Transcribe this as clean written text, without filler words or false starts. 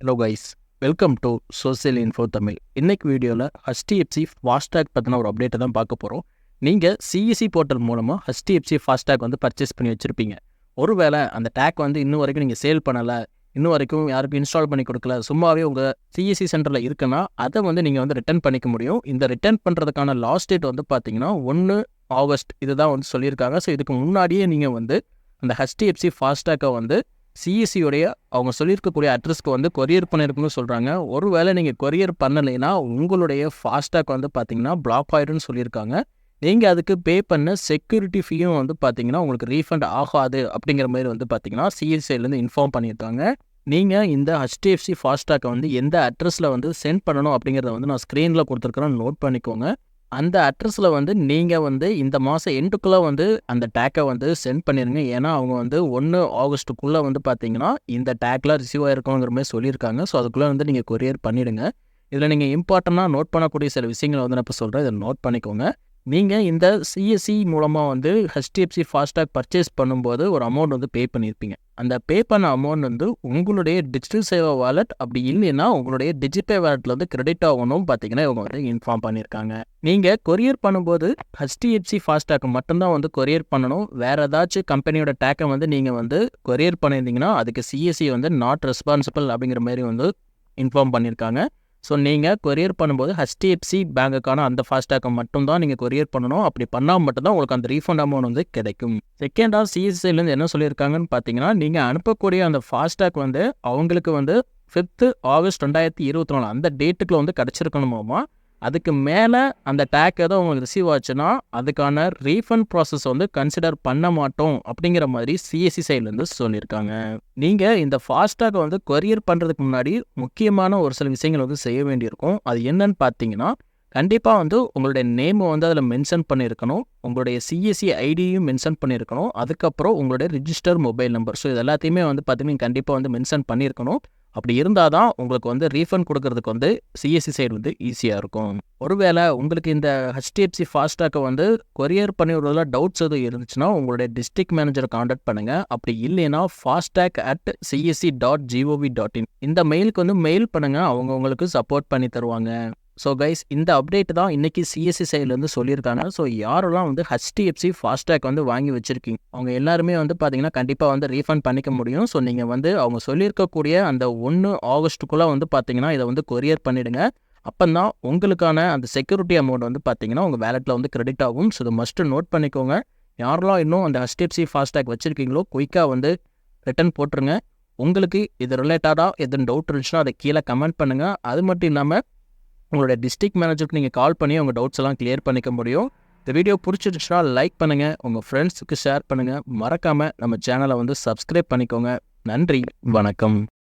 Hello guys, welcome to social info Tamil. இன்னைக்கு வீடியோவில் HDFC FASTag பற்றின ஒரு அப்டேட்டை தான் பார்க்க போகிறோம். நீங்கள் சிஇசி போர்ட்டல் மூலமாக HDFC ஃபாஸ்டாக் வந்து பர்ச்சேஸ் பண்ணி வச்சுருப்பீங்க. ஒருவேளை அந்த டேக் வந்து இன்னும் வரைக்கும் நீங்கள் சேல் பண்ணலை, இன்னும் வரைக்கும் யாருக்கும் இன்ஸ்டால் பண்ணி கொடுக்கல, சும்மாவே உங்கள் சிஇசி சென்டரில் இருக்குன்னா அதை வந்து நீங்கள் வந்து ரிட்டர்ன் பண்ணிக்க முடியும். இந்த ரிட்டர்ன் பண்ணுறதுக்கான லாஸ்ட் டேட் வந்து பார்த்தீங்கன்னா 1 ஆகஸ்ட் இதுதான் வந்து சொல்லியிருக்காங்க. ஸோ இதுக்கு முன்னாடியே நீங்கள் வந்து அந்த HDFC ஃபாஸ்டாக்கை வந்து சிஇசியோடைய அவங்க சொல்லியிருக்கக்கூடிய அட்ரஸ்க்கு வந்து கொரியர் பண்ணியிருக்குன்னு சொல்கிறாங்க. ஒருவேளை நீங்கள் கொரியர் பண்ணலைன்னா உங்களுடைய ஃபாஸ்டாக் வந்து பார்த்தீங்கன்னா பிளாக் ஆகிடும்னு சொல்லியிருக்காங்க. நீங்கள் அதுக்கு பே பண்ண செக்யூரிட்டி ஃபீயும் வந்து பார்த்தீங்கன்னா உங்களுக்கு ரீஃபண்ட் ஆகாது அப்படிங்கிற மாதிரி வந்து பார்த்தீங்கன்னா சிஇசிலேருந்து இன்ஃபார்ம் பண்ணியிருக்காங்க. நீங்கள் இந்த HDFC ஃபாஸ்டாக்கை வந்து எந்த அட்ரஸில் வந்து சென்ட் பண்ணணும் அப்படிங்கிறத வந்து நான் ஸ்க்ரீனில் கொடுத்துருக்குறேன், நோட் பண்ணிக்கோங்க. அந்த அட்ரஸில் வந்து நீங்கள் வந்து இந்த மாதம் எண்டுக்குள்ளே வந்து அந்த டேக்கை வந்து சென்ட் பண்ணிடுங்க. ஏன்னா அவங்க வந்து 1 ஆகஸ்ட்டுக்குள்ளே வந்து பார்த்தீங்கன்னா இந்த டேக்லாம் ரிசீவ் ஆகிருக்கோங்கிற மாதிரி சொல்லியிருக்காங்க. ஸோ அதுக்குள்ளே வந்து நீங்கள் கொரியர் பண்ணிவிடுங்க. இதில் நீங்கள் இம்பார்ட்டண்ட்டாக நோட் பண்ணக்கூடிய சில விஷயங்களை வந்து நான் இப்போ சொல்கிறேன், இதை நோட் பண்ணிக்கோங்க. நீங்கள் இந்த சிஎஸ்சி மூலமாக வந்து HDFC ஃபாஸ்டாக் பர்ச்சேஸ் பண்ணும்போது ஒரு அமௌண்ட் வந்து பே பண்ணியிருப்பீங்க. அந்த பே பண்ண அமௌண்ட் வந்து உங்களுடைய டிஜிட்டல் சேவா வாலெட், அப்படி இல்லைன்னா உங்களுடைய டிஜிபே வாலெட்டில் வந்து கிரெடிட் ஆகணும் பார்த்தீங்கன்னா இவங்க வந்து இன்ஃபார்ம் பண்ணியிருக்காங்க. நீங்கள் கொரியர் பண்ணும்போது HDFC ஃபாஸ்டாக் மட்டும்தான் வந்து கொரியர் பண்ணணும். வேறு ஏதாச்சும் கம்பெனியோட டேக்கை வந்து நீங்கள் வந்து கொரியர் பண்ணியிருந்தீங்கன்னா அதுக்கு சிஎஸ்சி வந்து நாட் ரெஸ்பான்சிபிள் அப்படிங்கிற மாதிரி வந்து இன்ஃபார்ம் பண்ணியிருக்காங்க. ஸோ நீங்கள் கொரியர் பண்ணும்போது HDFC பேங்குக்கான அந்த ஃபாஸ்டாக்கை மட்டும்தான் நீங்கள் கொரியர் பண்ணணும். அப்படி பண்ணால் மட்டும்தான் உங்களுக்கு அந்த ரீஃபண்ட் அமௌண்ட் வந்து கிடைக்கும். செகண்டாக சிஎஸ்சிலேருந்து என்ன சொல்லியிருக்காங்கன்னு பார்த்தீங்கன்னா, நீங்கள் அனுப்பக்கூடிய அந்த ஃபாஸ்டாக் வந்து அவங்களுக்கு வந்து 5 ஆகஸ்ட் 2024 அந்த டேட்டுக்குள்ள வந்து கிடச்சிருக்கணுமாமா. அதுக்கு மேலே அந்த டேக் ஏதோ உங்களுக்கு ரிசீவ் ஆச்சுன்னா அதுக்கான ரீஃபண்ட் ப்ராசஸ் வந்து கன்சிடர் பண்ண மாட்டோம் அப்படிங்கிற மாதிரி சிஎஸ்சி சைட்லேருந்து சொல்லியிருக்காங்க. நீங்கள் இந்த ஃபாஸ்டாகை வந்து கொரியர் பண்ணுறதுக்கு முன்னாடி முக்கியமான ஒரு சில விஷயங்கள் வந்து செய்ய வேண்டியிருக்கும். அது என்னன்னு பார்த்தீங்கன்னா, கண்டிப்பாக வந்து உங்களுடைய நேமை வந்து அதில் மென்ஷன் பண்ணியிருக்கணும், உங்களுடைய சிஎஸ்சி ஐடியும் மென்ஷன் பண்ணியிருக்கணும், அதுக்கப்புறம் உங்களுடைய ரிஜிஸ்டர் மொபைல் நம்பர். ஸோ இது எல்லாத்தையுமே வந்து பார்த்தீங்கன்னா கண்டிப்பாக வந்து மென்ஷன் பண்ணியிருக்கணும். அப்படி இருந்தால் தான் உங்களுக்கு வந்து ரீஃபண்ட் கொடுக்கறதுக்கு வந்து சிஎஸ்சி சைடு வந்து ஈஸியாக இருக்கும். ஒருவேளை உங்களுக்கு இந்த HDFC ஃபாஸ்டாக்கை வந்து கொரியர் பண்ணி விடுறதுல டவுட்ஸ் எதுவும் இருந்துச்சுன்னா உங்களுடைய டிஸ்ட்ரிக்ட் மேனேஜரை காண்டாக்ட் பண்ணுங்கள். அப்படி இல்லைன்னா fastag@csc.gov.in இந்த மெயிலுக்கு வந்து மெயில் பண்ணுங்கள், அவங்க உங்களுக்கு சப்போர்ட் பண்ணி தருவாங்க. ஸோ கைஸ், இந்த அப்டேட் தான் இன்றைக்கி சிஎஸ்சி சைட்லேருந்து சொல்லியிருக்காங்க. ஸோ யாரெல்லாம் வந்து HDFC ஃபாஸ்டாக் வந்து வாங்கி வச்சுருக்கீங்க அவங்க எல்லாருமே வந்து பார்த்தீங்கன்னா கண்டிப்பாக வந்து ரீஃபண்ட் பண்ணிக்க முடியும். ஸோ நீங்கள் வந்து அவங்க சொல்லியிருக்கக்கூடிய அந்த 1 ஆகஸ்ட்டுக்குள்ளே வந்து பார்த்தீங்கன்னா இதை வந்து கொரியர் பண்ணிவிடுங்க. அப்போ தான் உங்களுக்கான அந்த செக்யூரிட்டி அமௌண்ட் வந்து பார்த்தீங்கன்னா உங்கள் வேலெட்டில் வந்து கிரெடிட் ஆகும். ஸோ இதை மஸ்ட்டு நோட் பண்ணிக்கோங்க. யாரெல்லாம் இன்னும் அந்த HDFC ஃபாஸ்டாக் வச்சுருக்கீங்களோ குயிக்காக வந்து ரிட்டர்ன் போட்டுருங்க. உங்களுக்கு இது ரிலேட்டடாக எதுவும் டவுட் இருந்துச்சுன்னா அதை கீழே கமெண்ட் பண்ணுங்கள். அது மட்டும் இல்லாமல் உங்களோட டிஸ்ட்ரிக்ட் மேனேஜருக்கு நீங்கள் கால் பண்ணி உங்கள் டவுட்ஸ் எல்லாம் கிளியர் பண்ணிக்க முடியும். இந்த வீடியோ பிடிச்சிருச்சுன்னா லைக் பண்ணுங்கள், உங்கள் ஃப்ரெண்ட்ஸுக்கு ஷேர் பண்ணுங்கள், மறக்காமல் நம்ம சேனலை வந்து சப்ஸ்கிரைப் பண்ணிக்கோங்க. நன்றி, வணக்கம்.